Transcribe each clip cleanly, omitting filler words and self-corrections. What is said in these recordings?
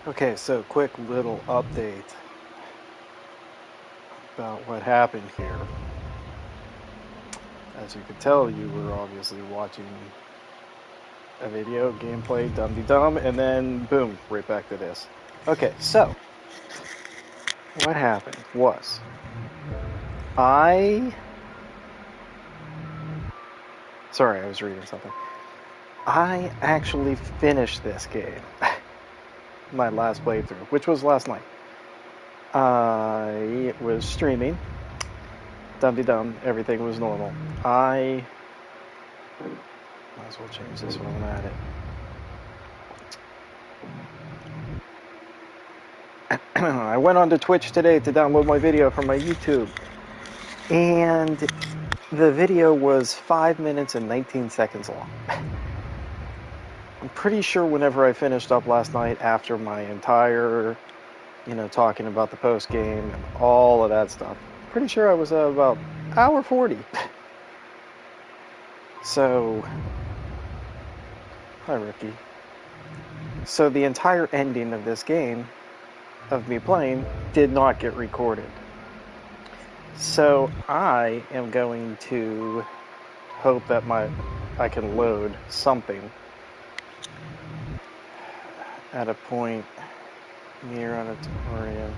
Okay, so quick little update about what happened here. As you can tell, you were obviously watching a video, gameplay, dum-de-dum, and then boom, right back to this. Okay, so what happened was sorry, I was reading something. I actually finished this game, my last playthrough, which was last night. I was streaming, dum-de-dum, everything was normal. I might as well change this while I'm at it. I went onto Twitch today to download my video from my YouTube, and the video was 5 minutes and 19 seconds long. I'm pretty sure whenever I finished up last night after my entire, talking about the post game and all of that stuff, pretty sure I was about hour 40. So, hi Ricky. So the entire ending of this game, of me playing, did not get recorded. So I am going to hope that I can load something at a point near auditorium.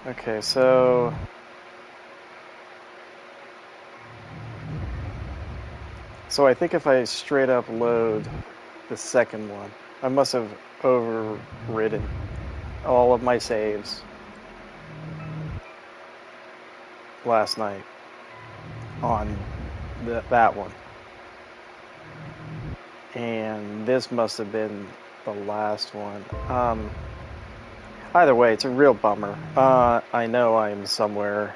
Okay, so I think if I straight up load the second one, I must have overridden all of my saves last night on that one. And this must have been the last one. Either way, it's a real bummer. I know I'm somewhere.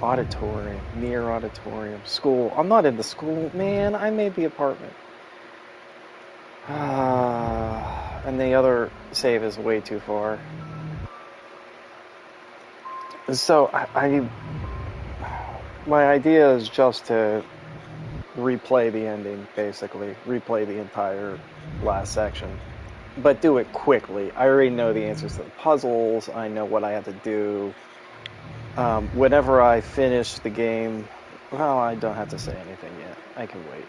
Auditorium, near auditorium, school. I'm not in the school, man. I made the apartment. And the other save is way too far. So my idea is just to replay the ending, basically. Replay the entire last section. But do it quickly. I already know the answers to the puzzles. I know what I have to do. Whenever I finish the game, well, I don't have to say anything yet. I can wait.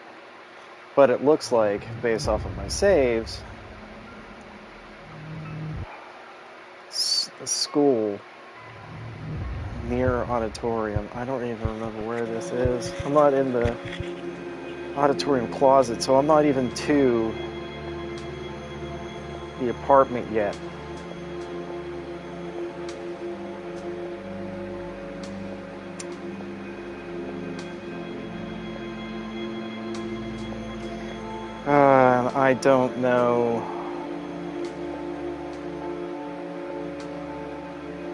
But it looks like, based off of my saves, the school near auditorium. I don't even remember where this is. I'm not in the auditorium closet, so I'm not even to the apartment yet. I don't know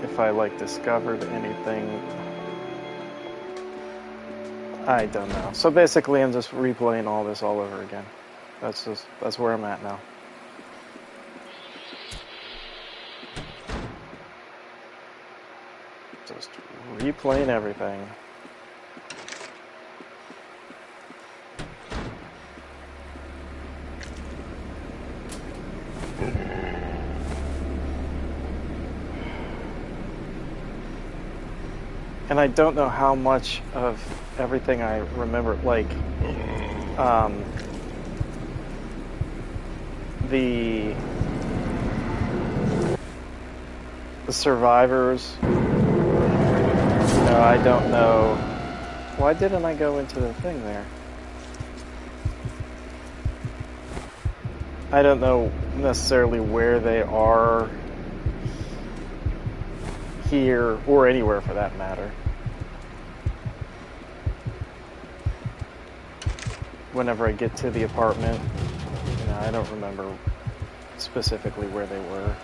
if I discovered anything. I don't know. So basically I'm just replaying all this all over again. That's where I'm at now. Just replaying everything. And I don't know how much of everything I remember, the survivors. I don't know. Why didn't I go into the thing there? I don't know necessarily where they are here, or anywhere for that matter. Whenever I get to the apartment, I don't remember specifically where they were.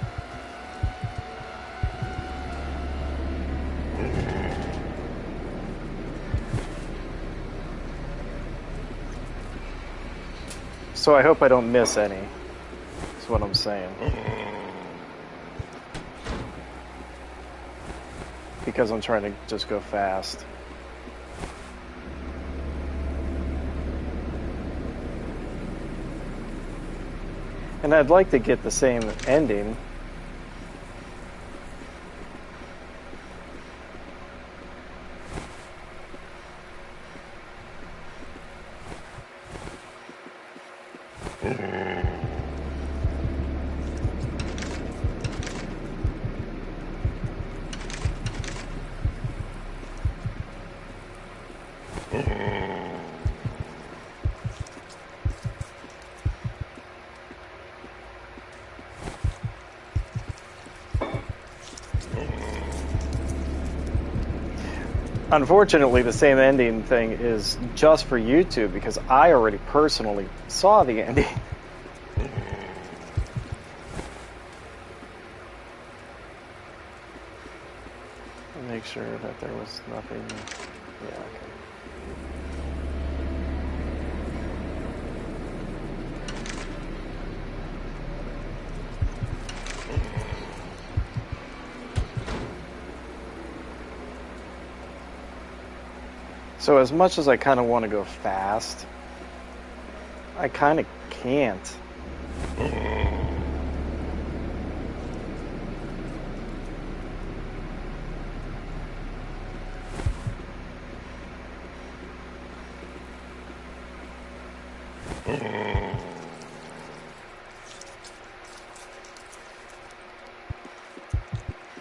So I hope I don't miss any, is what I'm saying. Because I'm trying to just go fast. And I'd like to get the same ending. Unfortunately, the same ending thing is just for YouTube because I already personally saw the ending. Make sure that there was nothing. Yeah, okay. So as much as I kind of want to go fast, I kind of can't.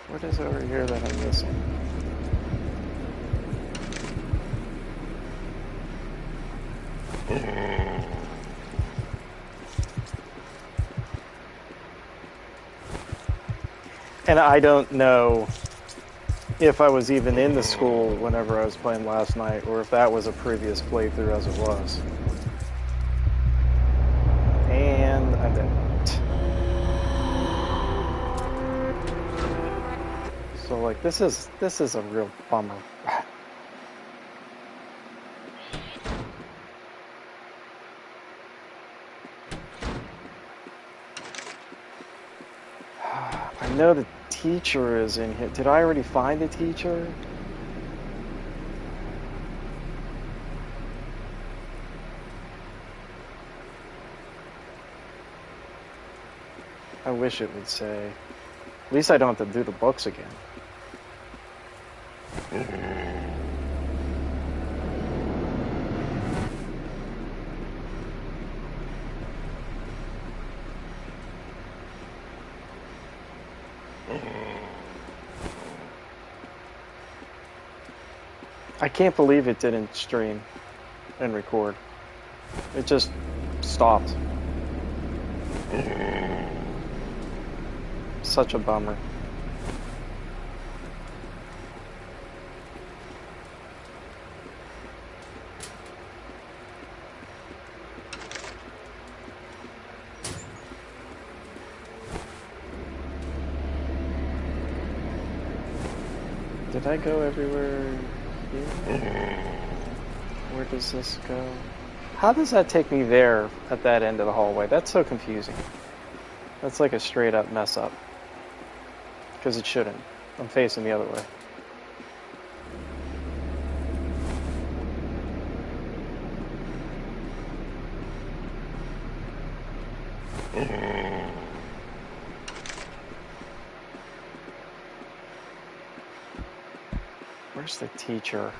What is over here that I'm missing? And I don't know if I was even in the school whenever I was playing last night, or if that was a previous playthrough as it was. And I'm dead. So like this is a real bummer. I know the teacher is in here. Did I already find the teacher? I wish it would say. At least I don't have to do the books again. I can't believe it didn't stream and record. It just stopped. Such a bummer. Did I go everywhere here? Where does this go? How does that take me there at that end of the hallway? That's so confusing. That's like a straight up mess up. Because it shouldn't. I'm facing the other way. Where's the teacher?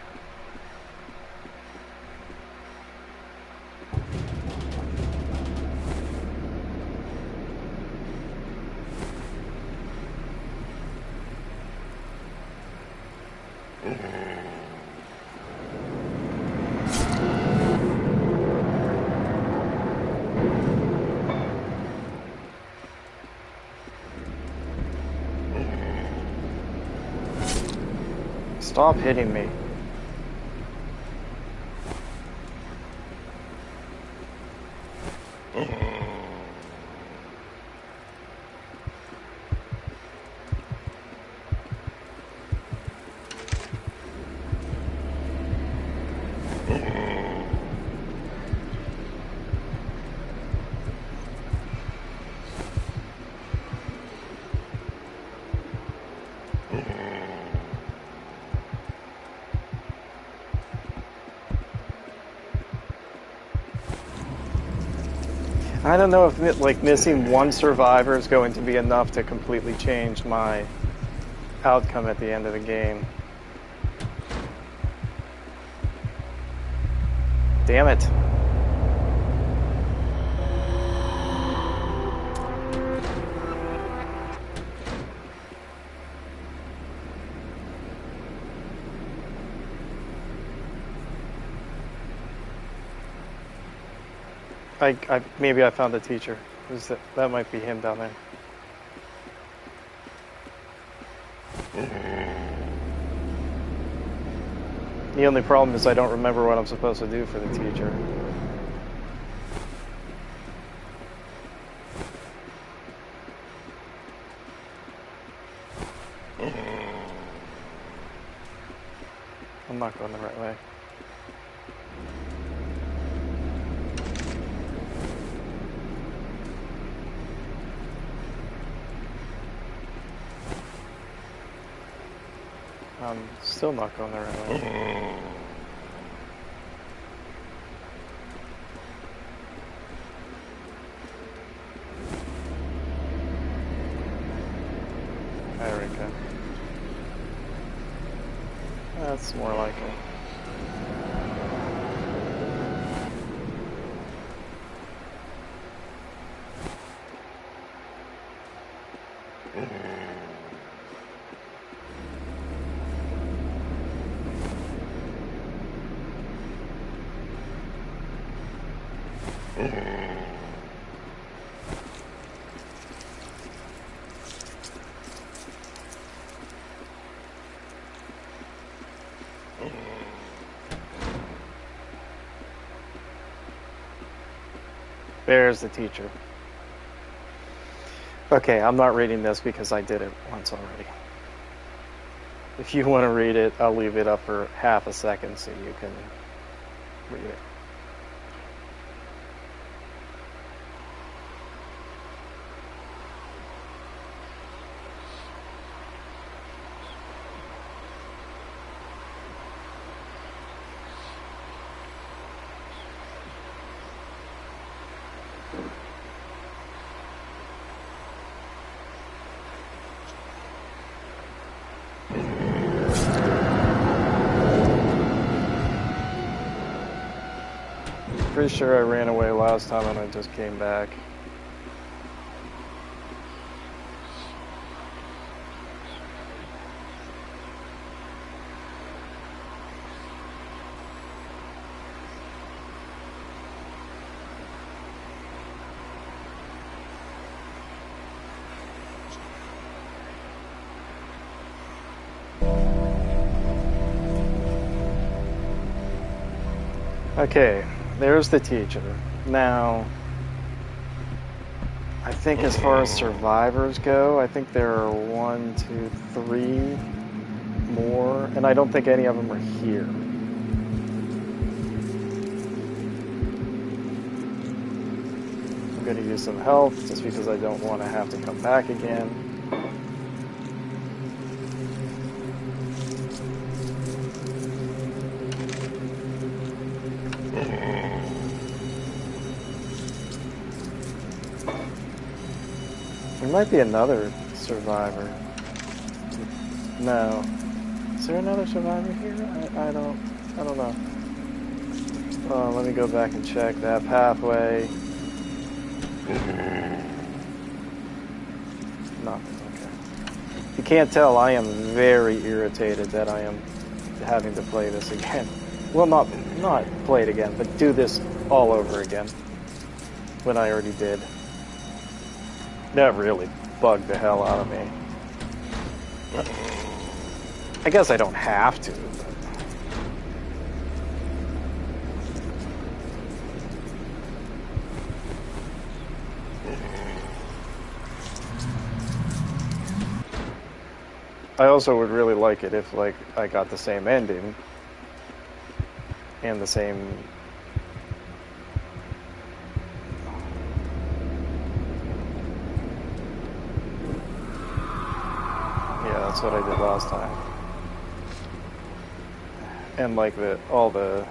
Stop hitting me. I don't know if like missing one survivor is going to be enough to completely change my outcome at the end of the game. Damn it. Maybe I found the teacher. That might be him down there. The only problem is I don't remember what I'm supposed to do for the teacher. I'm not going the right way. I'm still not going the right way. There we go. That's more like it. There's the teacher. Okay, I'm not reading this because I did it once already. If you want to read it, I'll leave it up for half a second so you can read it. Pretty sure I ran away last time and I just came back. Okay. There's the teacher. Now, I think as far as survivors go, I think there are 1, 2, 3 more, and I don't think any of them are here. I'm going to use some health just because I don't want to have to come back again. There might be another survivor. No. Is there another survivor here? I don't know. Let me go back and check that pathway. Nothing, okay. If you can't tell, I am very irritated that I am having to play this again. Well, not play it again, but do this all over again. When I already did. That really bugged the hell out of me. I guess I don't have to. I also would really like it if, like, I got the same ending and the same. That's what I did last time. And like all the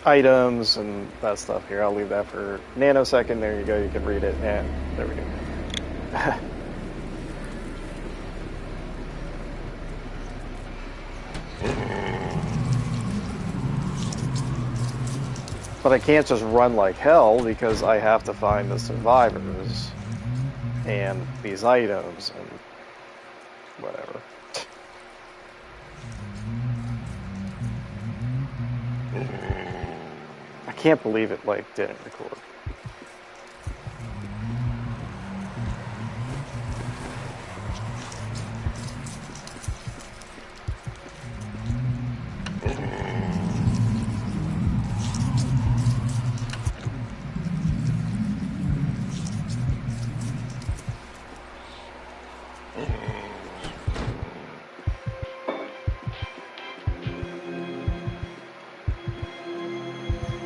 items and that stuff here. I'll leave that for a nanosecond. There you go. You can read it, and there we go. But I can't just run like hell because I have to find the survivors and these items and whatever. I can't believe it like didn't record.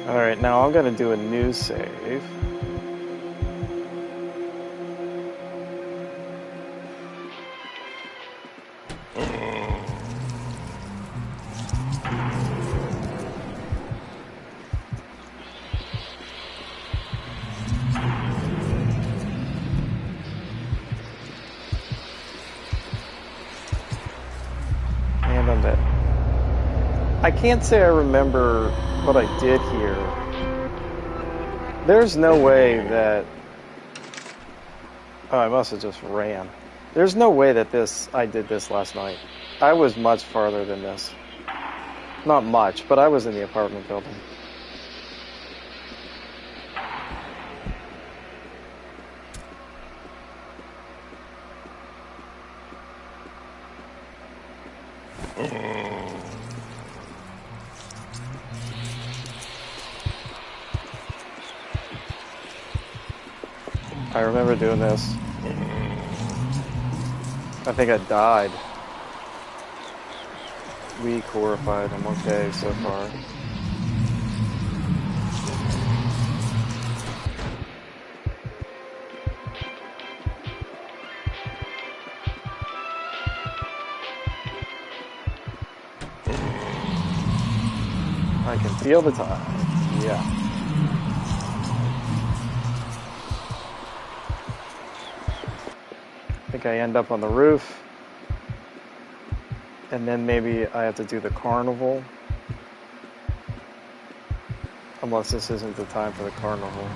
Alright, now I'm going to do a new save. And I'm dead. I can't say I remember what I did here. There's no way that... Oh, I must have just ran. There's no way that I did this last night. I was much farther than this. Not much, but I was in the apartment building. I remember doing this. I think I died. Weak, horrified. I'm okay so far. I can feel the time. Yeah. I think I end up on the roof. And then maybe I have to do the carnival. Unless this isn't the time for the carnival.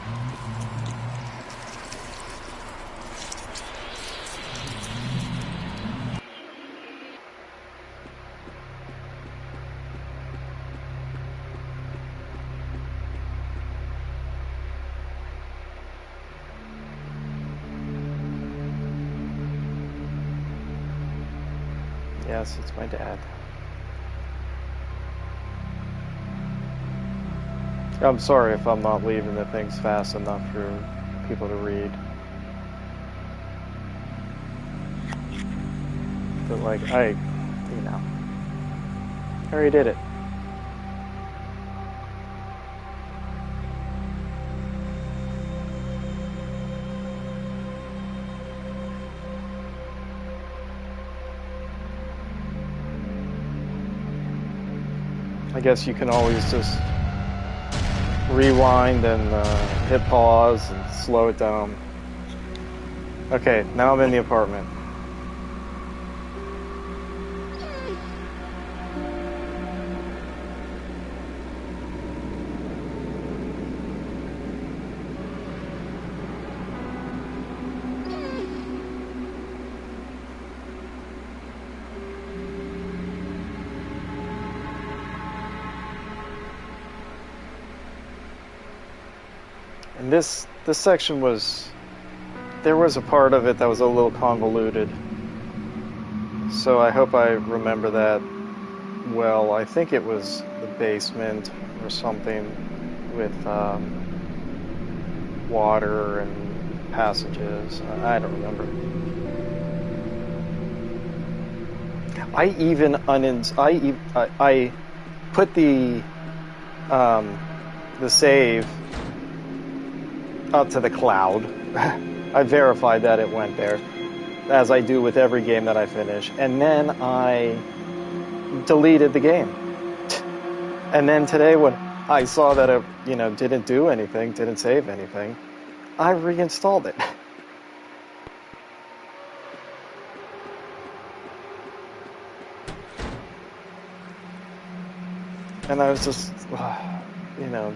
Yes, it's my dad. I'm sorry if I'm not leaving the things fast enough for people to read. But like, I already did it. I guess you can always just rewind and hit pause and slow it down. Okay, now I'm in the apartment. And this section there was a part of it that was a little convoluted. So I hope I remember that well. I think it was the basement or something with water and passages. I don't remember. I even I put the save up to the cloud. I verified that it went there, as I do with every game that I finish, and then I deleted the game. And then today when I saw that it, didn't do anything, didn't save anything. I reinstalled it. And I was just,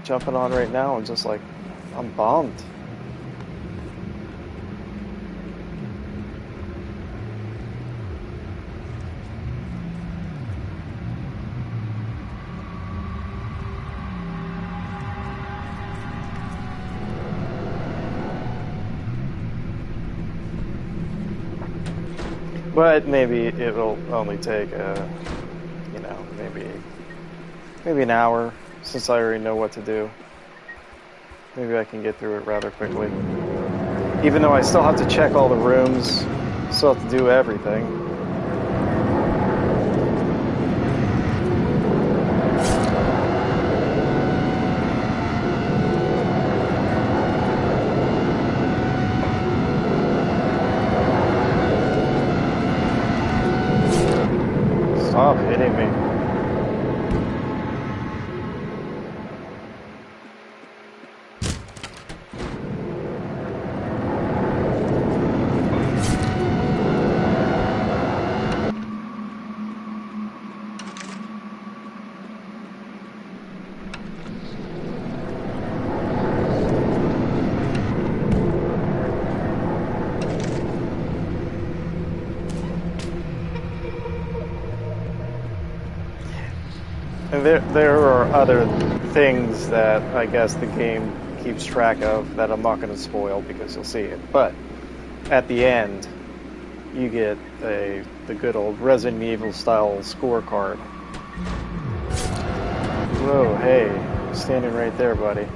jumping on right now and just like, I'm bummed. But maybe it'll only take, maybe an hour, since I already know what to do. Maybe I can get through it rather quickly. Even though I still have to check all the rooms, still have to do everything. Stop hitting me. And there are other things that I guess the game keeps track of that I'm not going to spoil because you'll see it. But at the end, you get the good old Resident Evil style scorecard. Whoa, hey, standing right there, buddy.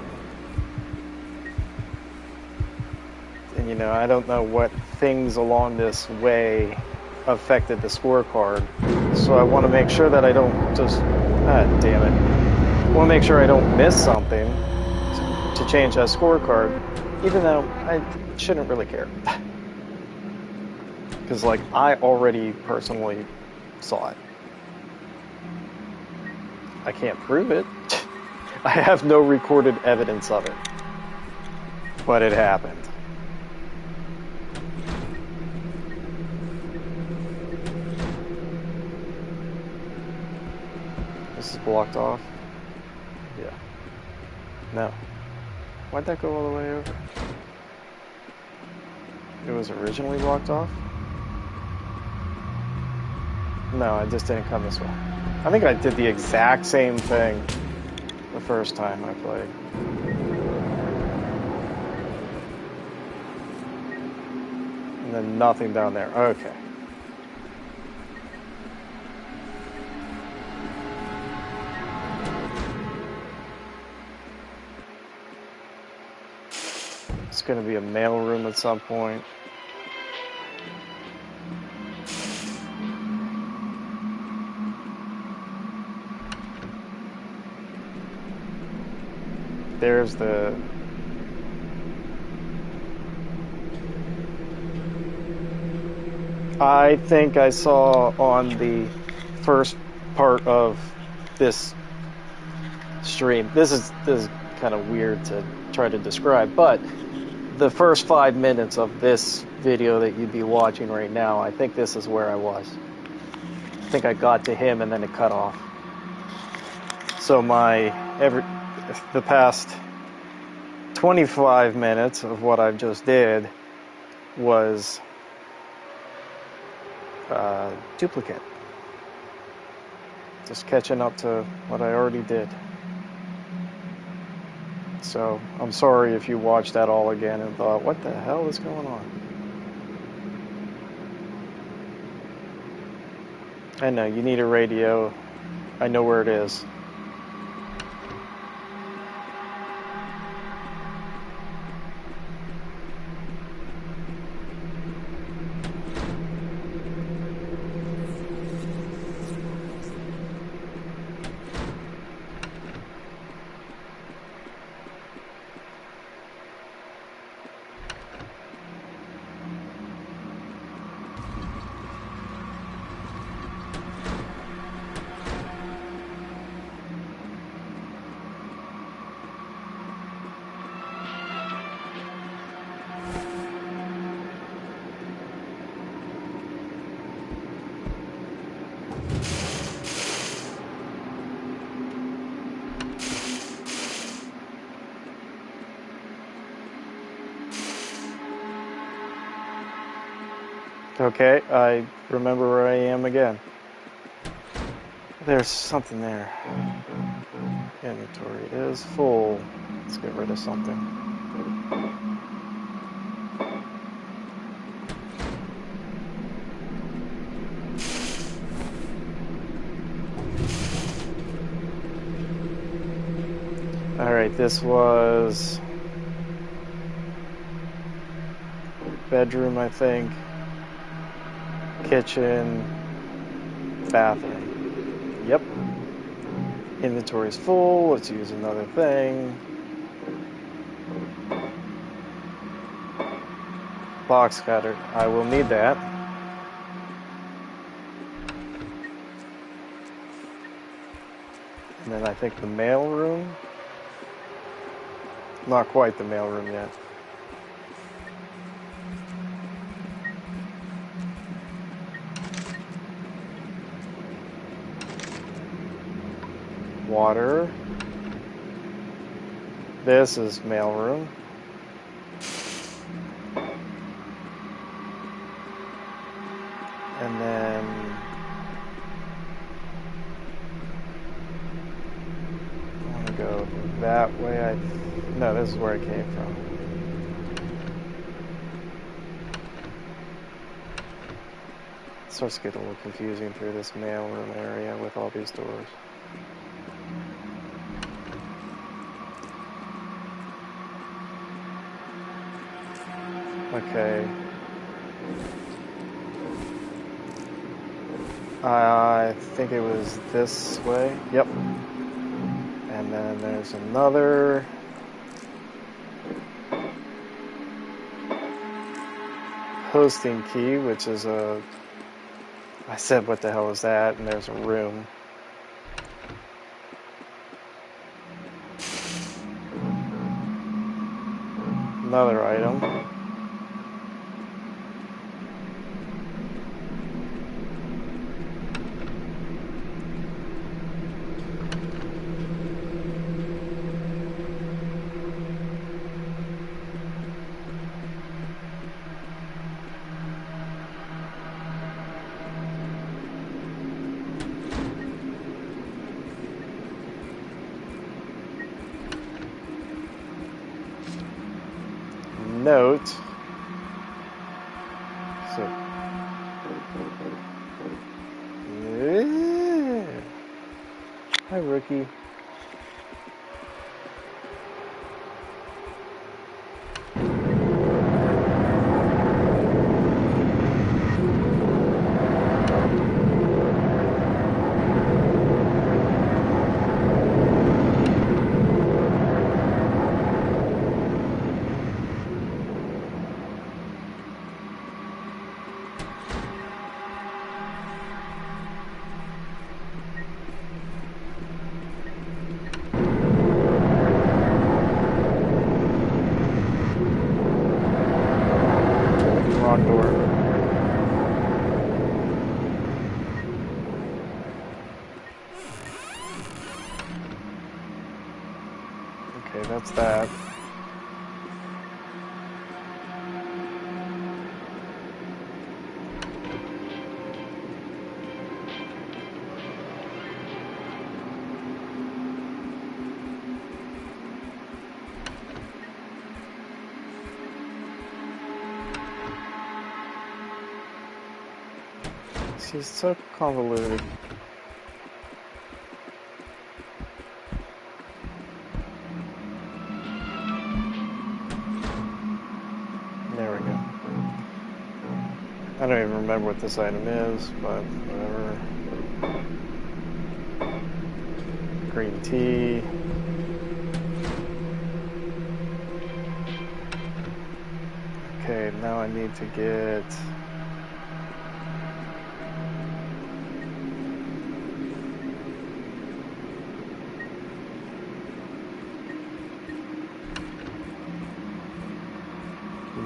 And I don't know what things along this way affected the scorecard, so I want to make sure that I don't just... God damn it. I want to make sure I don't miss something to change that scorecard, even though I shouldn't really care. Because, I already personally saw it. I can't prove it. I have no recorded evidence of it. But it happened. This is blocked off? Yeah. No. Why'd that go all the way over? It was originally blocked off? No, I just didn't come this way. I think I did the exact same thing the first time I played. And then nothing down there. Okay. It's going to be a mail room at some point. There's the... I think I saw on the first part of this stream. This is kind of weird to try to describe, but the first 5 minutes of this video that you'd be watching right now, I think this is where I was. I think I got to him and then it cut off. So the past 25 minutes of what I've just did was duplicate. Just catching up to what I already did. So I'm sorry if you watched that all again and thought, what the hell is going on? I know, you need a radio. I know where it is. Okay, I remember where I am again. There's something there. Inventory is full. Let's get rid of something. Alright, this was bedroom, I think. Kitchen, bathroom. Yep. Inventory's full. Let's use another thing. Box cutter. I will need that. And then I think the mail room. Not quite the mail room yet. Water. This is mail room. And then I want to go that way. No, this is where I came from. It starts to get a little confusing through this mail room area with all these doors. Okay. I think it was this way. Yep. And then there's another. Hosting key, which is a. I said, what the hell is that? And there's a room. Another item. Note. So. Hi, rookie. Wrong door. Okay, that's that. She's so convoluted. There we go. I don't even remember what this item is, but whatever. Green tea. Okay, now I need to get...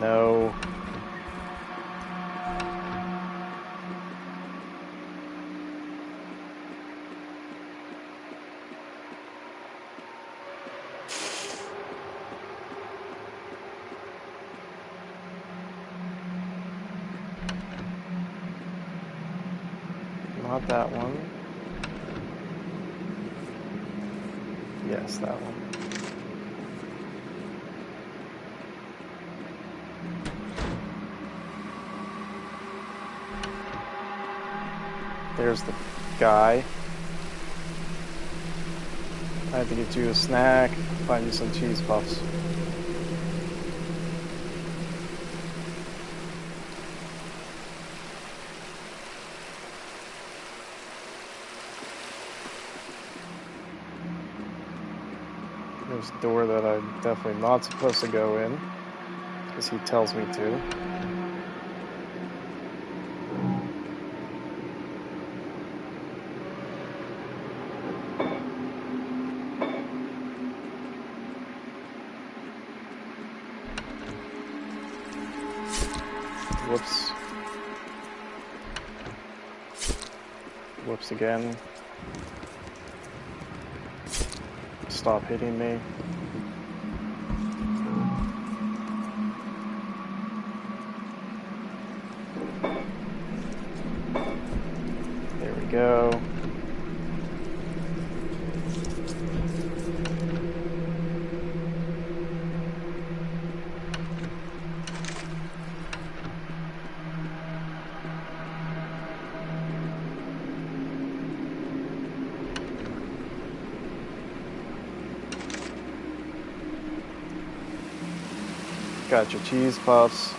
No. Not that one. Yes, that one. There's the guy. I had to get you a snack, find you some cheese puffs. There's a door that I'm definitely not supposed to go in, because he tells me to. Whoops. Whoops again. Stop hitting me. There we go. Got your cheese puffs.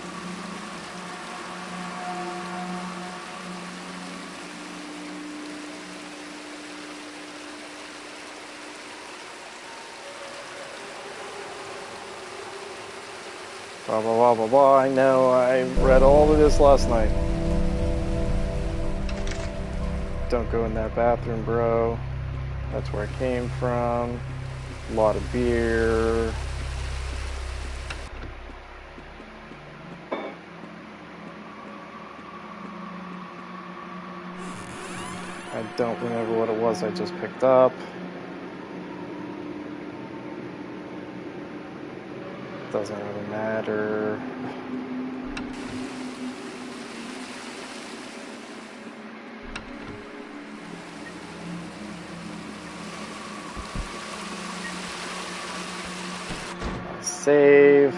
Blah, blah, blah, blah, blah. I know, I read all of this last night. Don't go in that bathroom, bro. That's where it came from. A lot of beer. I don't remember what it was I just picked up. Doesn't really matter. Save.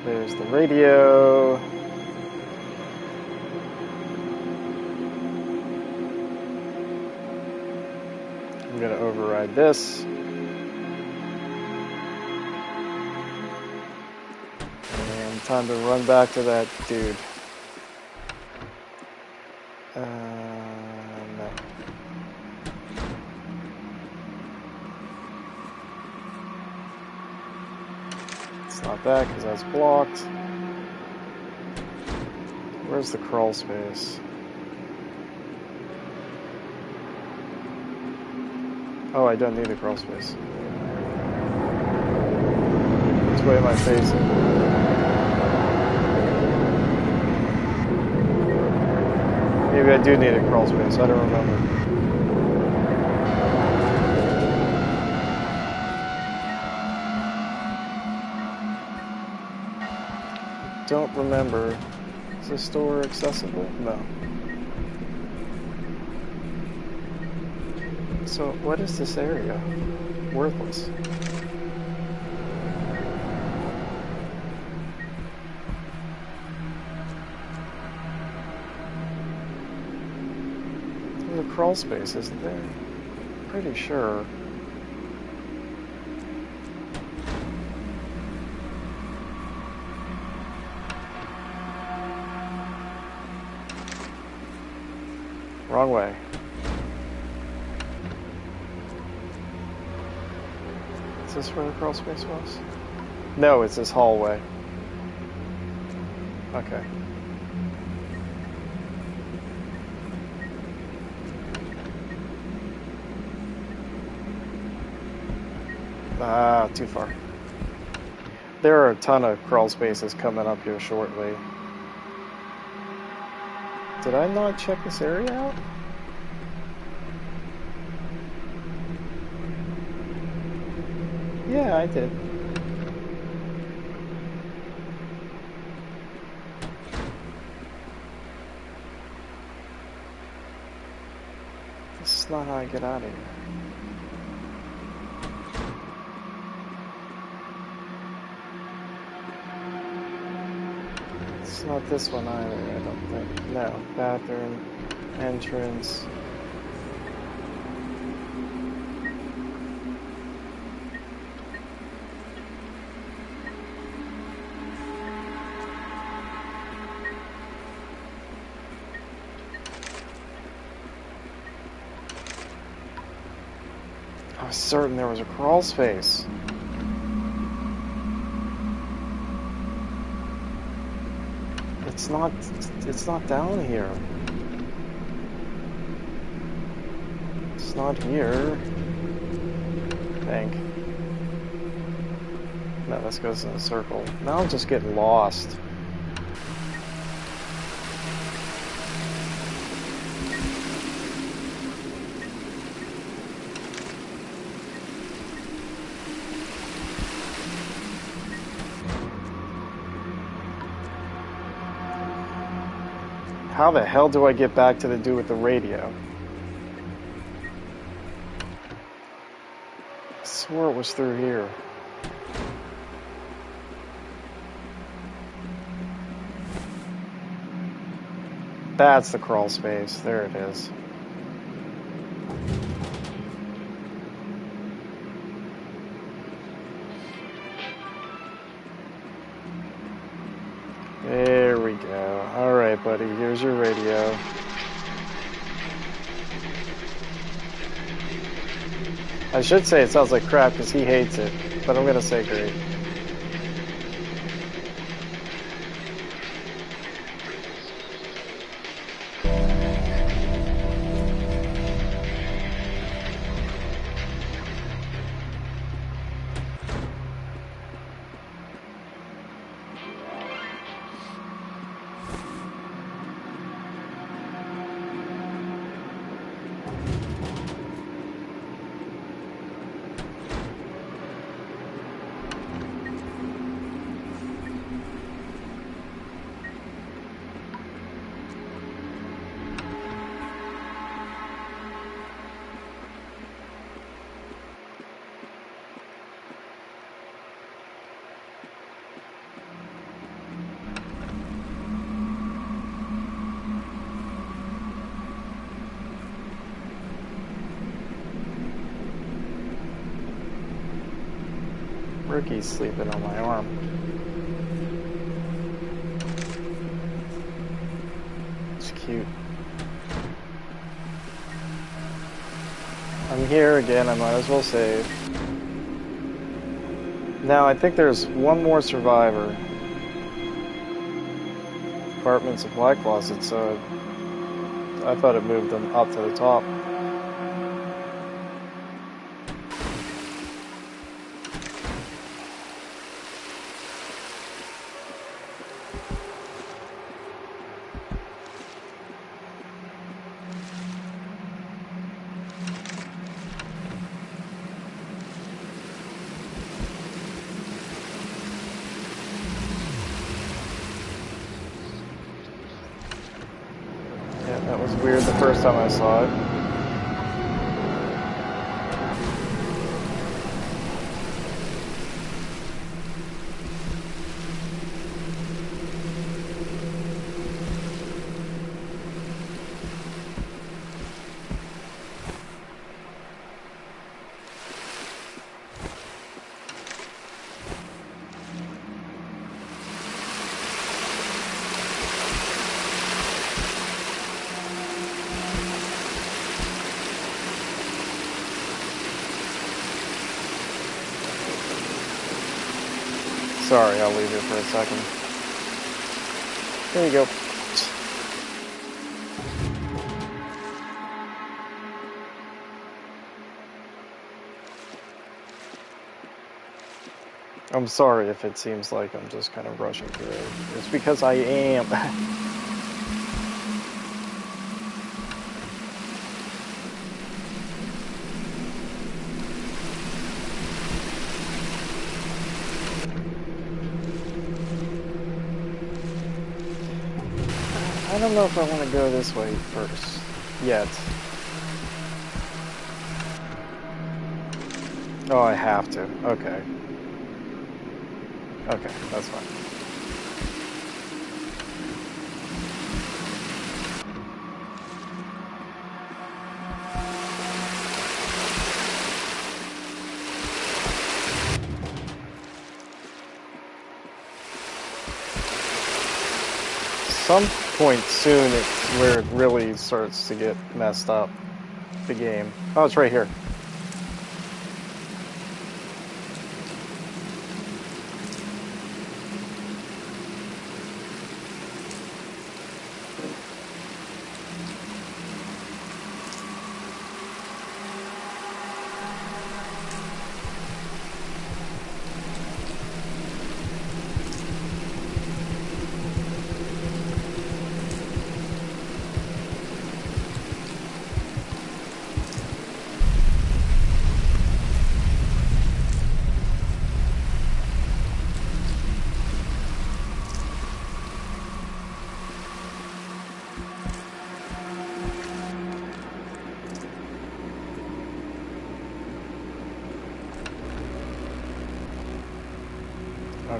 There's the radio. I'm gonna override this. And time to run back to that dude. No. It's not that because that's blocked. Where's the crawl space? Oh, I don't need a crawl space. Which way am I facing? Maybe I do need a crawl space, I don't remember. Don't remember. Is this store accessible? No. So, what is this area? Worthless. There's a crawl space, isn't there? Pretty sure. Wrong way. Is this where the crawl space was? No, it's this hallway. Okay. Ah, too far. There are a ton of crawl spaces coming up here shortly. Did I not check this area out? Yeah, I did. That's not how I get out of here. It's not this one either, I don't think. No, bathroom, entrance. I was certain there was a crawl space. It's not down here. It's not here. I think. No, this goes in a circle. Now I'm just getting lost. How the hell do I get back to the dude with the radio? I swore it was through here. That's the crawl space. There it is. There we go. Alright, buddy. Here's your radio. I should say it sounds like crap because he hates it, but I'm gonna say great. Ricky's sleeping on my arm. It's cute. I'm here again, I might as well save. Now, I think there's one more survivor. Apartment supply closet, so I thought it moved them up to the top. That was weird the first time I saw it. Sorry, I'll leave it for a second. There you go. I'm sorry if it seems like I'm just kind of rushing through it. It's because I am. I don't know if I want to go this way first, yet. Oh, I have to. Okay. Okay, that's fine. Some point soon, it's where it really starts to get messed up, the game. Oh, it's right here.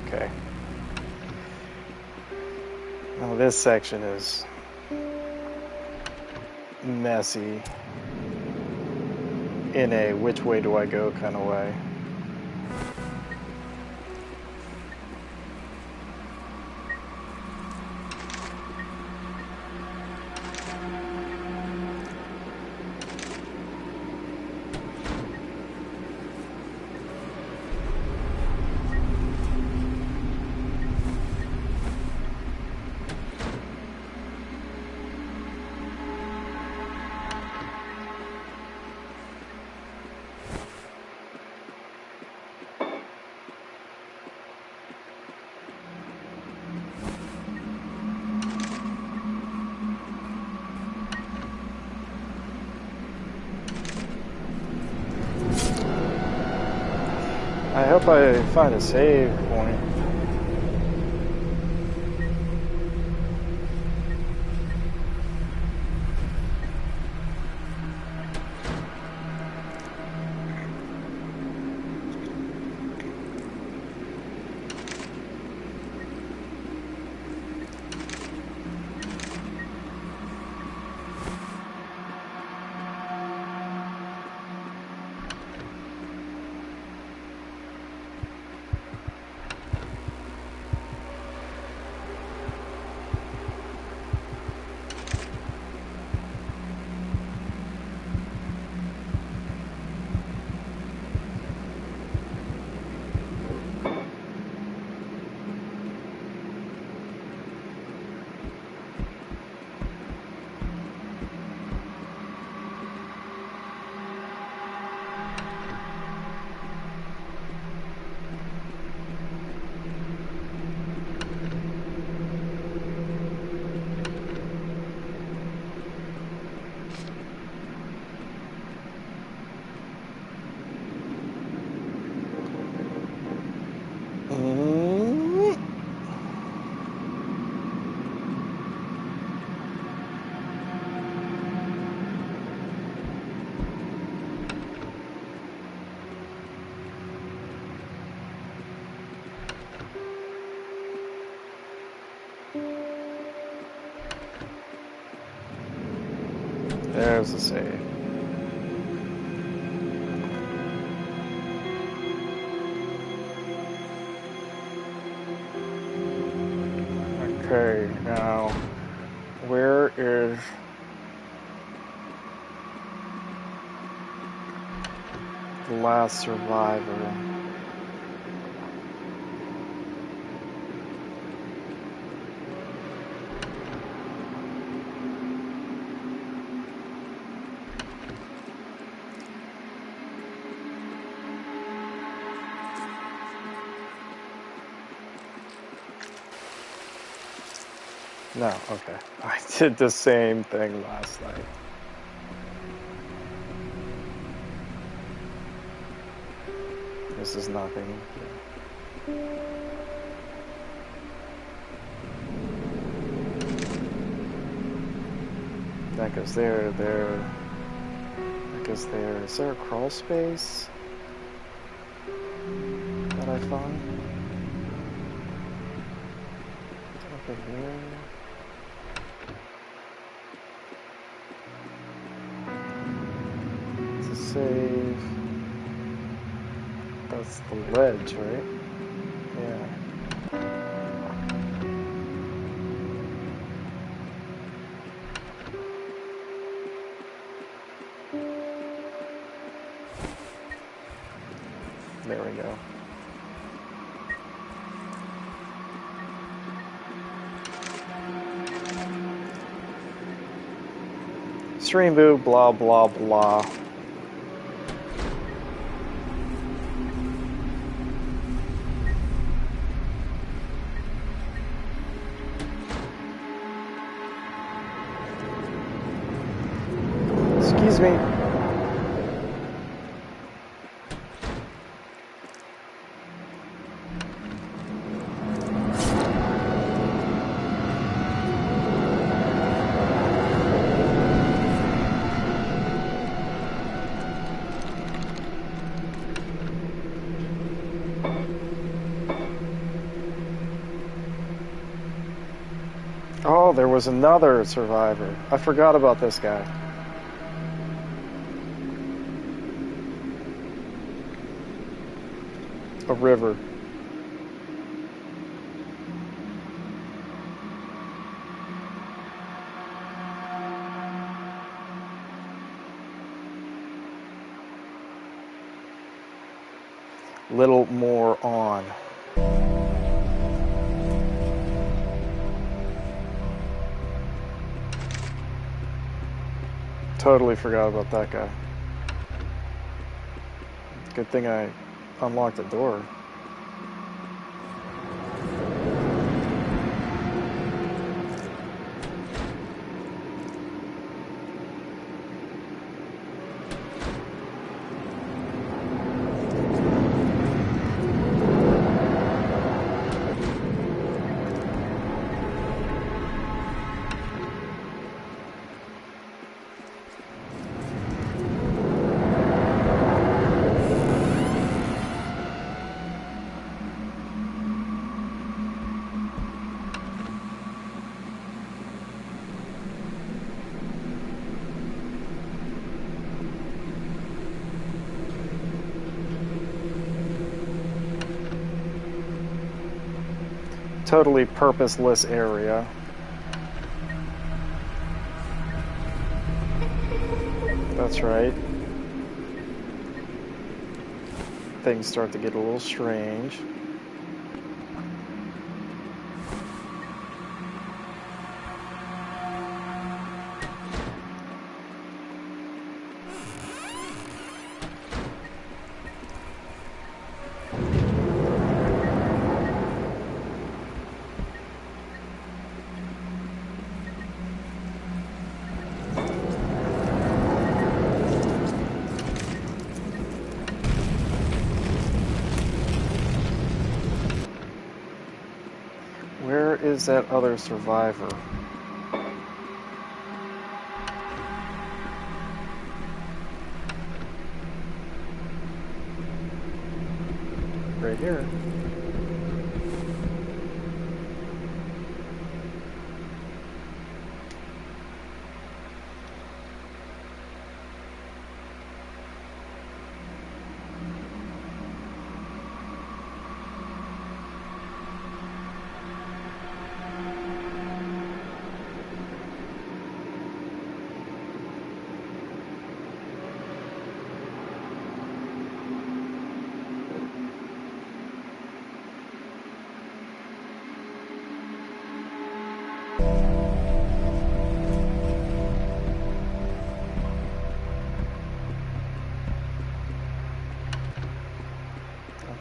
Okay. Now this section is messy in a which way do I go kind of way. I hope I find a save point. There's the save. Okay, now where is the last survivor? No, okay. I did the same thing last night. This is nothing. That goes there, there. That goes there. Is there a crawl space? that I found. Over here. It's a save. That's the ledge, right? Yeah. There we go. Stream boo, blah, blah, blah. Excuse me. Oh, there was another survivor. I forgot about this guy. A river. Little more on. Totally forgot about that guy. Good thing I unlocked the door. Totally purposeless area. That's right. Things start to get a little strange. Where is that other survivor? Right here.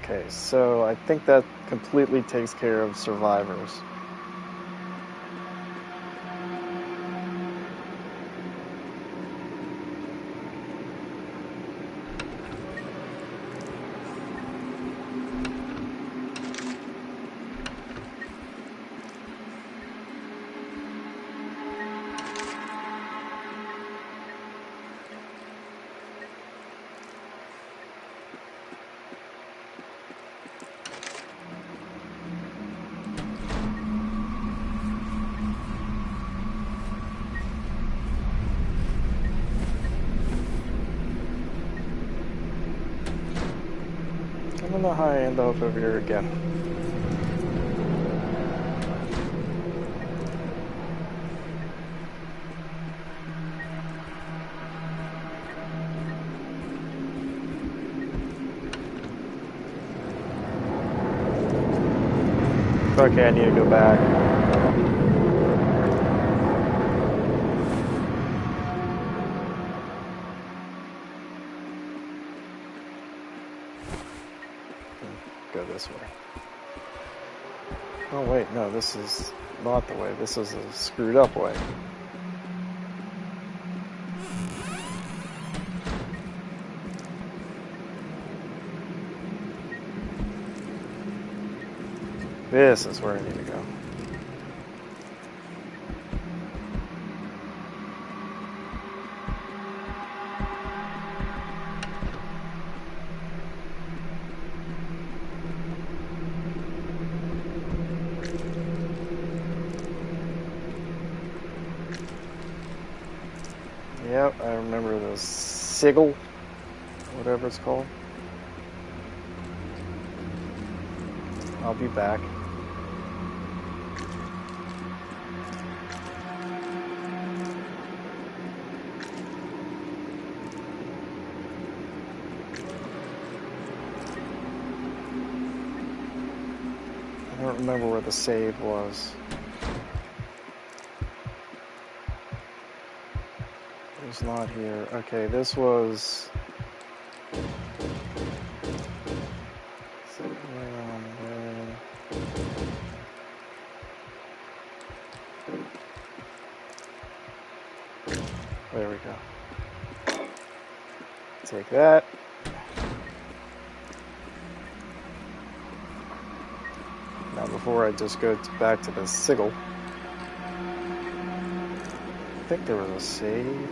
Okay, so I think that completely takes care of survivors. I'm in the high end up over here again. Okay, I need to go back. Go this way. Oh wait, no, this is not the way. This is a screwed up way. This is where I need to go. Yep, I remember the sigil, whatever it's called. I'll be back. I don't remember where the save was. It's not here. Okay, this was... There we go. Take that. Now before I just go back to the sigil. I think there was a save.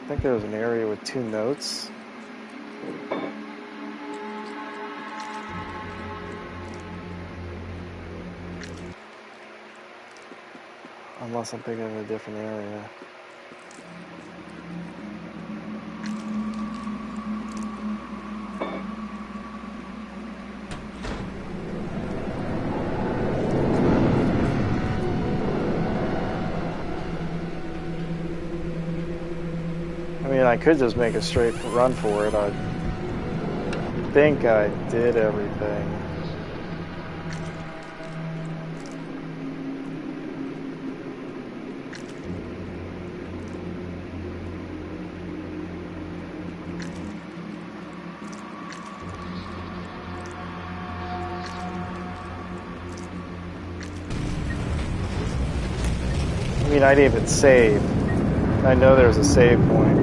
I think there was an area with 2 notes. Unless I'm thinking of a different area. I mean, I could just make a straight run for it. I think I did everything. I mean, I didn't even save. I know there's a save point.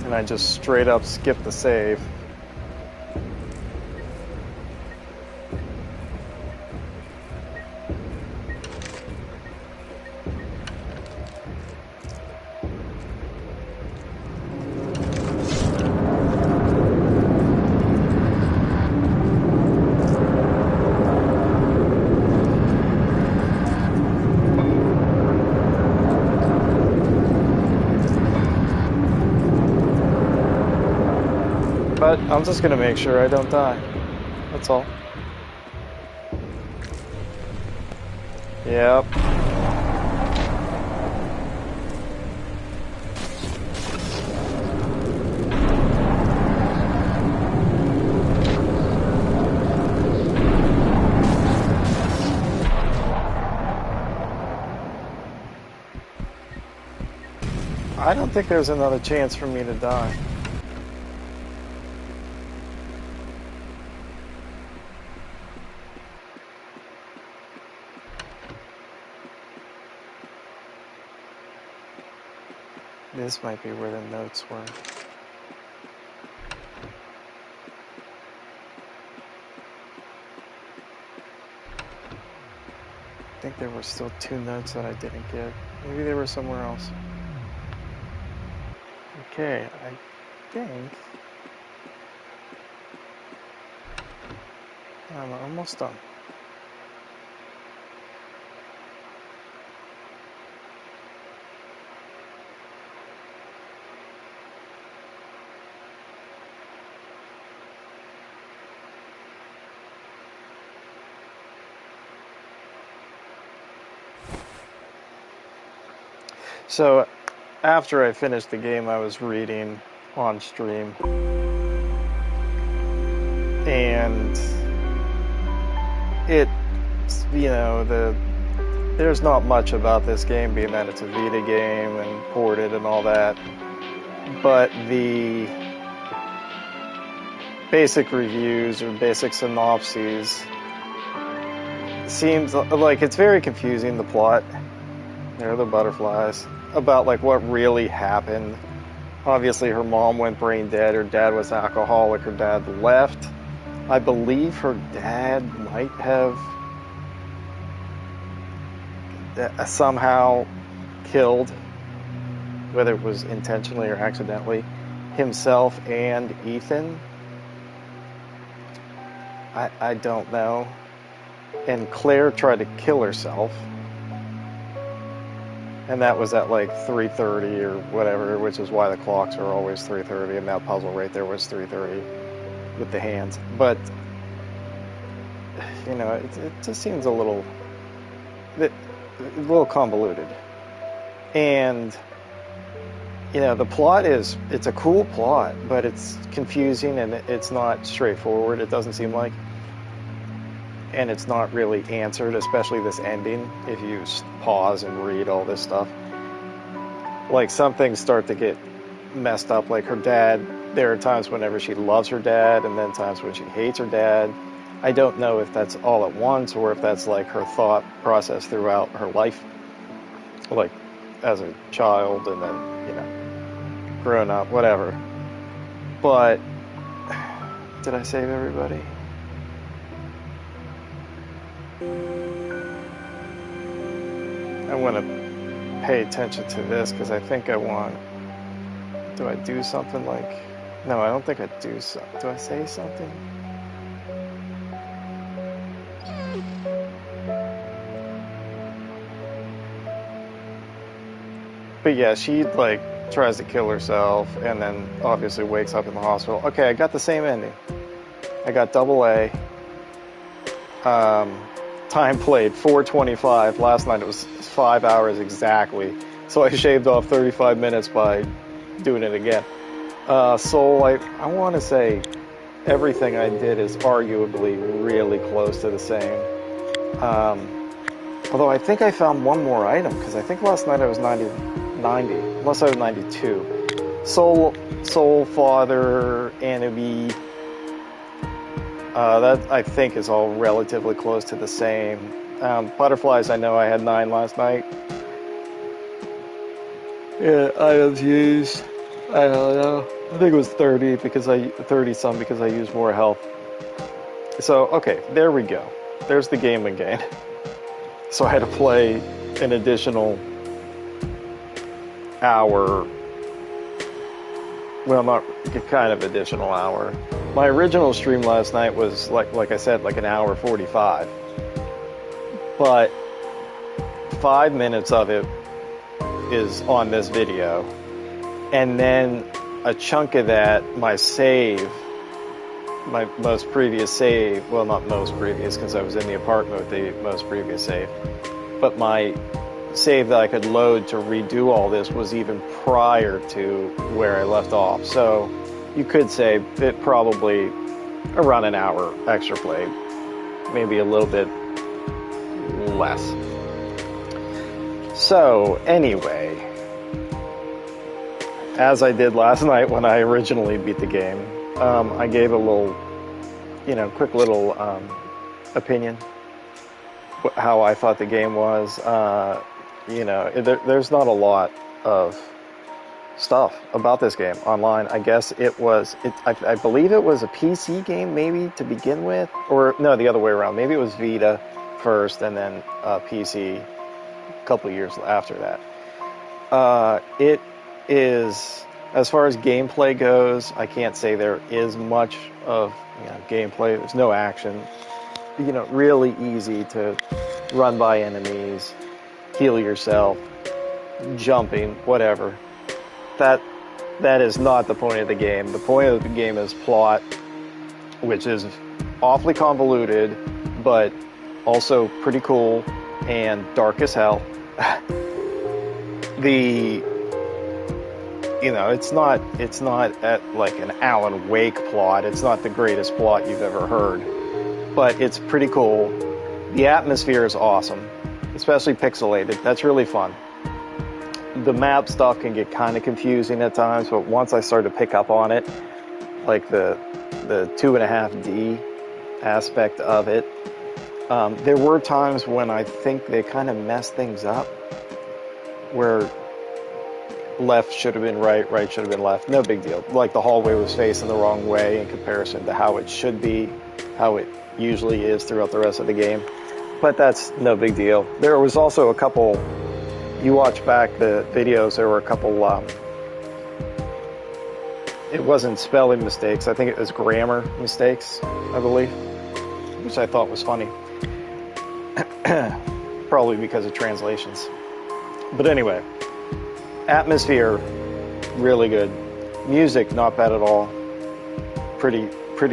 And I just straight up skipped the save. But I'm just gonna make sure I don't die. That's all. Yep. I don't think there's another chance for me to die. This might be where the notes were. I think there were still 2 notes that I didn't get. Maybe they were somewhere else. Okay, I think I'm almost done. So, after I finished the game, I was reading on stream, and there's not much about this game, being that it's a Vita game and ported and all that, but the basic reviews or basic synopses seems like it's very confusing, the plot. There are the butterflies. About like what really happened. Obviously her mom went brain dead, her dad was alcoholic, her dad left. I believe her dad might have somehow killed, whether it was intentionally or accidentally, himself and Ethan. I don't know. And Claire tried to kill herself. And that was at like 3:30 or whatever, which is why the clocks are always 3:30, and that puzzle right there was 3:30 with the hands. But, it just seems a little convoluted. And, the plot it's a cool plot, but it's confusing and it's not straightforward, it doesn't seem like. And it's not really answered, especially this ending, if you pause and read all this stuff. Like, some things start to get messed up, like her dad. There are times whenever she loves her dad, and then times when she hates her dad. I don't know if that's all at once, or if that's like her thought process throughout her life, like as a child, and then, grown up, whatever. But, did I save everybody? I want to pay attention to this because I think I want. Do I do something like? No, I don't think I do. Do I say something? But yeah, she like tries to kill herself and then obviously wakes up in the hospital. Okay, I got the same ending. I got double A. Time played 4:25. Last night it was 5 hours exactly, so I shaved off 35 minutes by doing it again. Soul, I want to say everything I did is arguably really close to the same. Although I think I found one more item, because I think last night I was 90, unless I was 92. Soul, Father, Anubi. That, I think, is all relatively close to the same. Butterflies, I know I had 9 last night. Yeah, items used, I don't know. I think it was 30 because 30-some because I used more health. So, okay, there we go. There's the game again. So I had to play an additional hour. Well, not kind of additional hour. My original stream last night was, like I said, like an hour 45. But 5 minutes of it is on this video. And then a chunk of that, my most previous save, well, not most previous because I was in the apartment with the most previous save, but my save that I could load to redo all this was even prior to where I left off. So you could say it probably around an hour extra play, maybe a little bit less. So anyway, as I did last night when I originally beat the game, I gave a little, quick little opinion, how I thought the game was. There's not a lot of stuff about this game online. I guess I believe it was a PC game maybe to begin with, or no, the other way around. Maybe it was Vita first and then PC a couple years after that. It is, as far as gameplay goes, I can't say there is much of gameplay. There's no action. really easy to run by enemies, heal yourself, jumping, whatever. That is not the point of the game. The point of the game is plot, which is awfully convoluted, but also pretty cool and dark as hell. It's not at like an Alan Wake plot. It's not the greatest plot you've ever heard, but it's pretty cool. The atmosphere is awesome, especially pixelated. That's really fun. The map stuff can get kind of confusing at times, but once I started to pick up on it, like the 2.5D aspect of it, there were times when I think they kind of messed things up, where left should have been right, right should have been left. No big deal. Like the hallway was facing the wrong way in comparison to how it should be, how it usually is throughout the rest of the game. But that's no big deal. There was also a couple, you watch back the videos, there were a couple, it wasn't spelling mistakes, I think it was grammar mistakes, I believe, which I thought was funny. Probably because of translations. But anyway, atmosphere, really good. Music, not bad at all. Pretty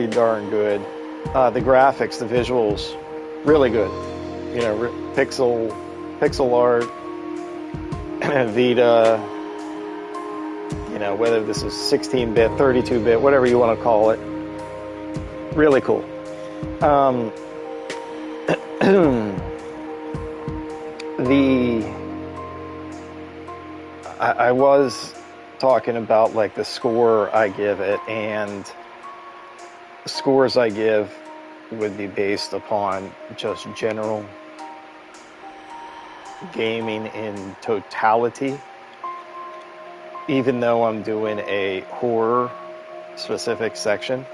darn good. The graphics, the visuals, really good. Pixel art, Vita, whether this is 16-bit, 32-bit, whatever you want to call it. Really cool. I was talking about like the score I give it, and scores I give would be based upon just general gaming in totality. Even though I'm doing a horror specific section,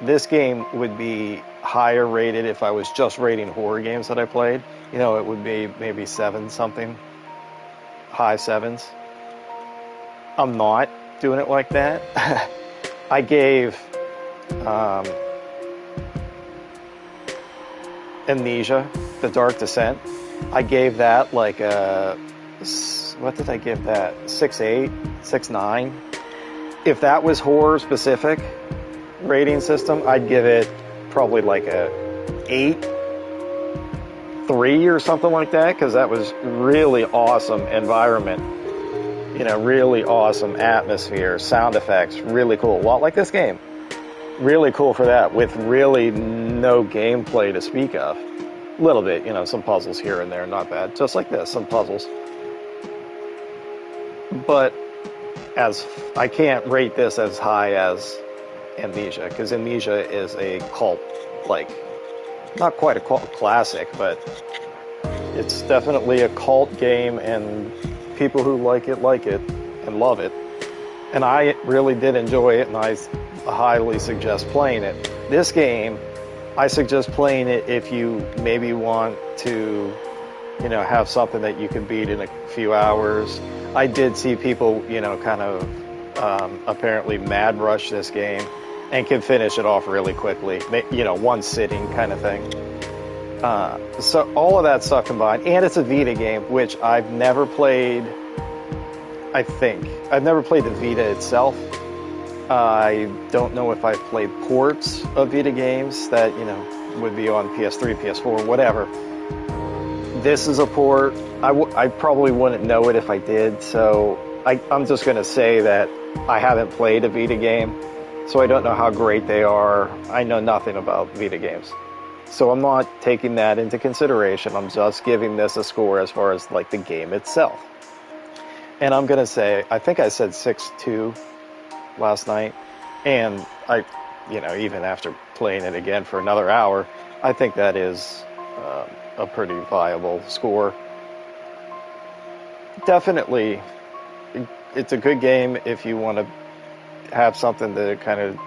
this game would be higher rated if I was just rating horror games that I played. It would be maybe 7 something, high 7s. I'm not doing it like that. I gave Amnesia, The Dark Descent, I gave that like a, what did I give that? 6.8, 6.9. If that was horror specific rating system, I'd give it probably like a 8.3 or something like that, because that was really awesome environment. Really awesome atmosphere, sound effects, really cool. A lot like this game. Really cool for that, with really no gameplay to speak of. A little bit, some puzzles here and there, not bad. Just like this, some puzzles. But I can't rate this as high as Amnesia, because Amnesia is a cult, not quite a cult classic, but it's definitely a cult game, and people who like it and love it. And I really did enjoy it, and I highly suggest playing it. This game, I suggest playing it if you maybe want to, have something that you can beat in a few hours. I did see people, kind of apparently mad rush this game and can finish it off really quickly, one sitting kind of thing. So all of that stuff combined, and it's a Vita game, which I've never played. I've never played the Vita itself. I don't know if I've played ports of Vita games that, would be on PS3, PS4, whatever. This is a port. I probably wouldn't know it if I did, so I'm just going to say that I haven't played a Vita game, so I don't know how great they are. I know nothing about Vita games. So I'm not taking that into consideration. I'm just giving this a score as far as like the game itself. And I'm going to say, I think I said 6.2 last night. And even after playing it again for another hour, I think that is a pretty viable score. Definitely, it's a good game if you want to have something to kind of...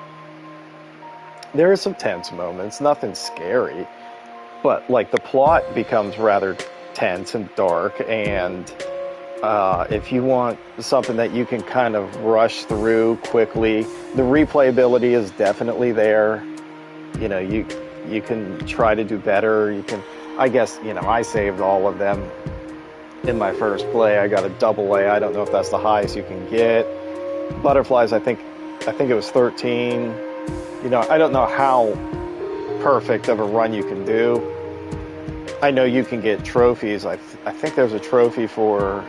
There are some tense moments, nothing scary, but like the plot becomes rather tense and dark, and if you want something that you can kind of rush through quickly, the replayability is definitely there. You can try to do better. You can, I guess, I saved all of them in my first play. I got a double A. I don't know if that's the highest you can get. Butterflies, I think it was 13. I don't know how perfect of a run you can do. I know you can get trophies. I think there's a trophy for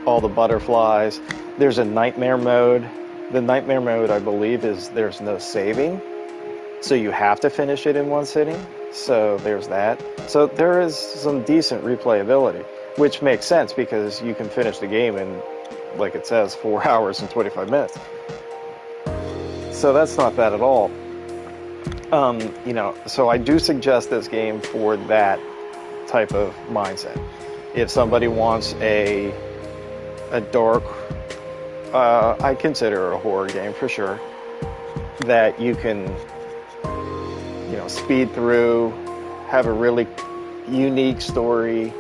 all the butterflies. There's a nightmare mode. The nightmare mode, I believe, is there's no saving. So you have to finish it in one sitting. So there's that. So there is some decent replayability, which makes sense because you can finish the game in, like it says, 4 hours and 25 minutes. So that's not bad at all. So I do suggest this game for that type of mindset. If somebody wants a dark, I consider it a horror game for sure, that you can, speed through, have a really unique story,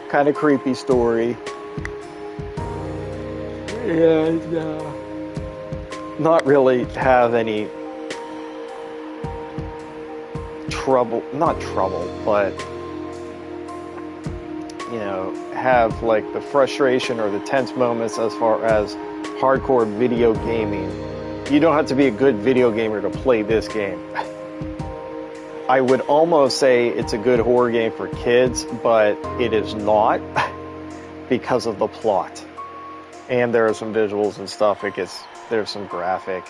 kind of creepy story, and not really have any not trouble, but have like the frustration or the tense moments as far as hardcore video gaming. You don't have to be a good video gamer to play this game. I would almost say it's a good horror game for kids, but it is not because of the plot. And there are some visuals and stuff. There's some graphic.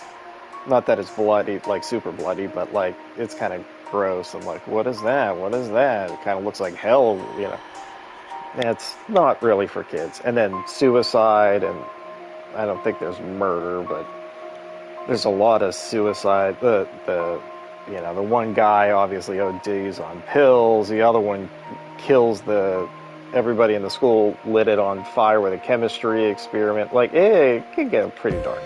Not that it's bloody, like super bloody, but like it's kind of gross. I'm like, what is that? What is that? It kind of looks like hell, It's not really for kids. And then suicide, and I don't think there's murder, but there's a lot of suicide. The one guy obviously ODs on pills. The other one kills everybody in the school, lit it on fire with a chemistry experiment. Like, it can get pretty dark.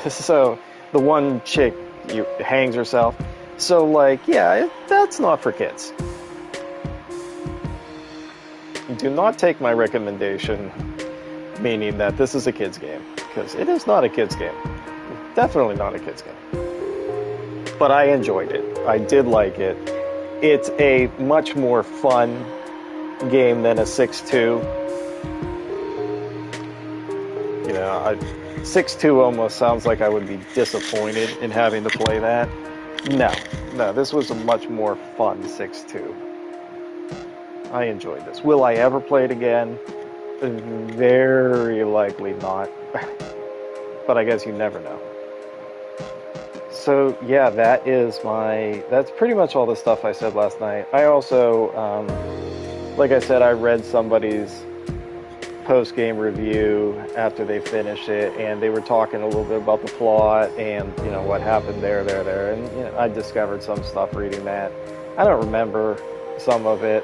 So the one chick hangs herself. So, that's not for kids. Do not take my recommendation, meaning that this is a kid's game, because it is not a kid's game. Definitely not a kid's game. But I enjoyed it. I did like it. It's a much more fun game than a 6-2. 6-2 almost sounds like I would be disappointed in having to play that. No, this was a much more fun 6-2. I enjoyed this. Will I ever play it again? Very likely not. But I guess you never know. So yeah, that's pretty much all the stuff I said last night. I also, like I said, I read somebody's post-game review after they finished it, and they were talking a little bit about the plot and, what happened there. And, I discovered some stuff reading that. I don't remember some of it.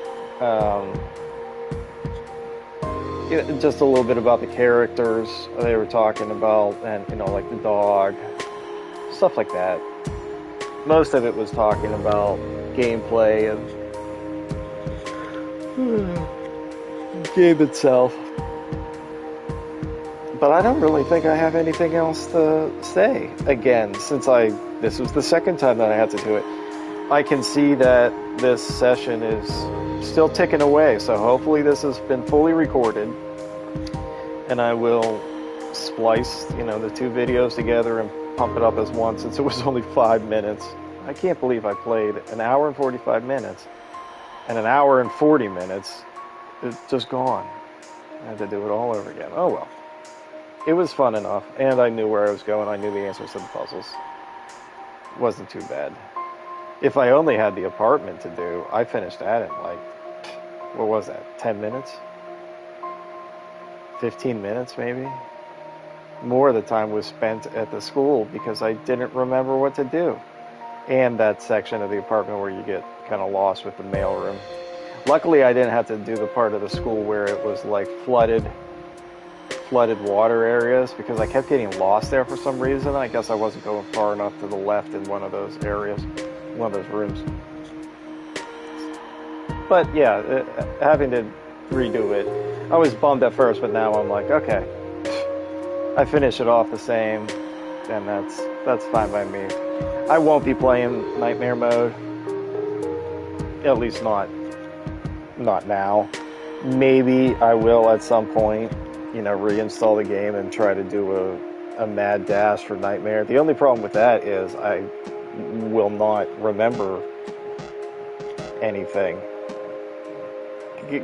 Just a little bit about the characters they were talking about, and, like the dog, stuff like that. Most of it was talking about gameplay and game itself. But I don't really think I have anything else to say. Again, since this was the second time that I had to do it, I can see that this session is still ticking away. So hopefully this has been fully recorded, and I will splice, the two videos together and pump it up as one, since it was only 5 minutes. I can't believe I played an hour and 45 minutes and an hour and 40 minutes. It's just gone. I had to do it all over again. Oh well. It was fun enough, and I knew where I was going. I knew the answers to the puzzles. Wasn't too bad. If I only had the apartment to do, I finished that in what was that, 10 minutes? 15 minutes maybe? More of the time was spent at the school because I didn't remember what to do. And that section of the apartment where you get kind of lost with the mailroom. Luckily, I didn't have to do the part of the school where it was flooded water areas, because I kept getting lost there for some reason. I guess I wasn't going far enough to the left in one of those areas, one of those rooms. But yeah, having to redo it, I was bummed at first, but now I'm like, okay, I finish it off the same, and That's fine by me. I won't be playing Nightmare mode. At least not now. Maybe I will at some point, you know, reinstall the game and try to do a mad dash for Nightmare. The only problem with that is I will not remember anything.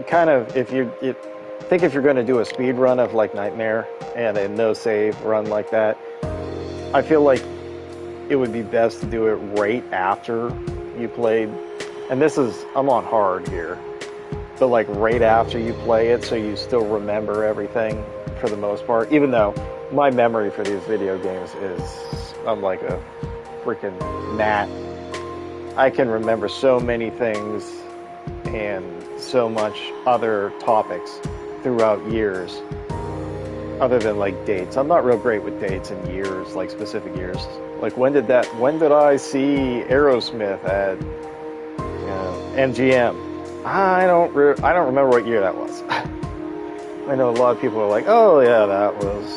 Kind of, if you're going to do a speed run of like Nightmare and a no save run like that, I feel like it would be best to do it right after you played. And I'm on hard here, but like right after you play it, so you still remember everything for the most part. Even though my memory for these video games I'm like a freaking gnat. I can remember so many things and so much other topics throughout years, other than like dates. I'm not real great with dates and years, like specific years. Like when did I see Aerosmith at MGM? I don't remember what year that was. I know a lot of people are like, oh yeah, that was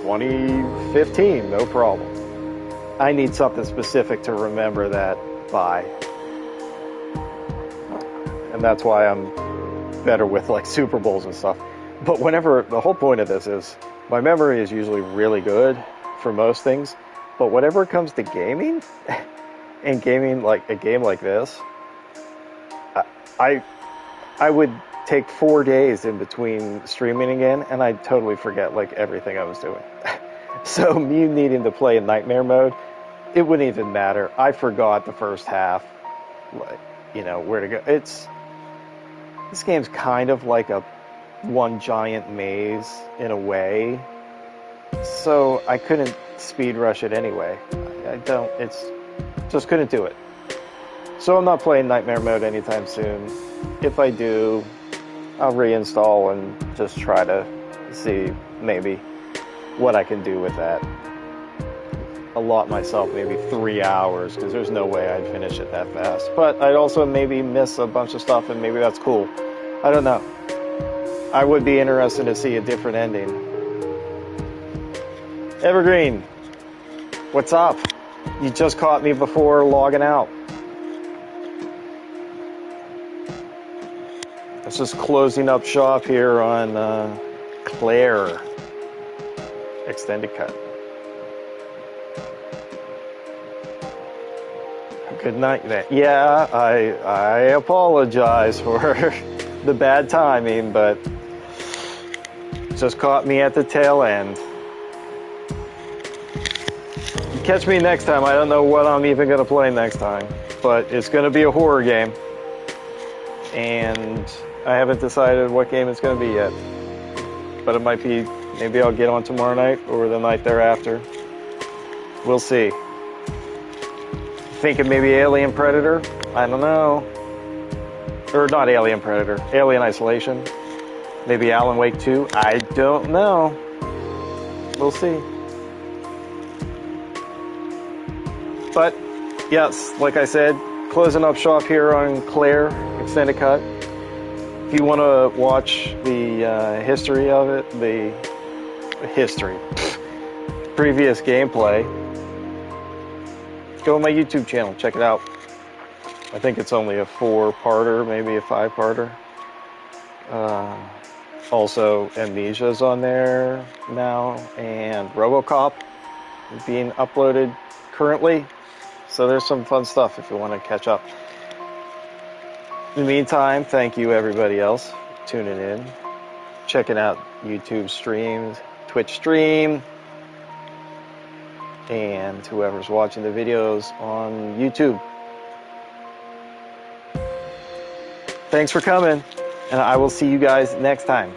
2015, no problem. I need something specific to remember that by. And that's why I'm better with like Super Bowls and stuff. But the whole point of this is, my memory is usually really good for most things, but whenever it comes to gaming, and gaming like a game like this, I would take 4 days in between streaming again, and I'd totally forget like everything I was doing. So me needing to play in Nightmare mode, it wouldn't even matter. I forgot the first half, like, you know, where to go. This game's kind of like one giant maze in a way, so I couldn't speed rush it anyway. Just couldn't do it. So I'm not playing Nightmare mode anytime soon. If I do, I'll reinstall and just try to see maybe what I can do with that. Allot myself maybe 3 hours, because there's no way I'd finish it that fast. But I'd also maybe miss a bunch of stuff, and maybe that's cool. I don't know. I would be interested to see a different ending. Evergreen, what's up? You just caught me before logging out. It's just closing up shop here on Claire Extended Cut. Good night. Yeah, I apologize for the bad timing, but just caught me at the tail end. Catch me next time. I don't know what I'm even going to play next time, but it's going to be a horror game, and I haven't decided what game it's going to be yet, but it might be, maybe I'll get on tomorrow night or the night thereafter. We'll see. Thinking maybe Alien Predator? I don't know. Or not Alien Predator, Alien Isolation. Maybe Alan Wake 2? I don't know. We'll see. But, yes, like I said, closing up shop here on Claire Extended Cut. If you want to watch the history of it, previous gameplay, go on my YouTube channel, check it out. I think it's only a 4-parter, maybe a 5-parter. Also, Amnesia's on there now, and RoboCop is being uploaded currently. So there's some fun stuff if you want to catch up. In the meantime, thank you everybody else tuning in, checking out YouTube streams, Twitch stream, and whoever's watching the videos on YouTube. Thanks for coming, and I will see you guys next time.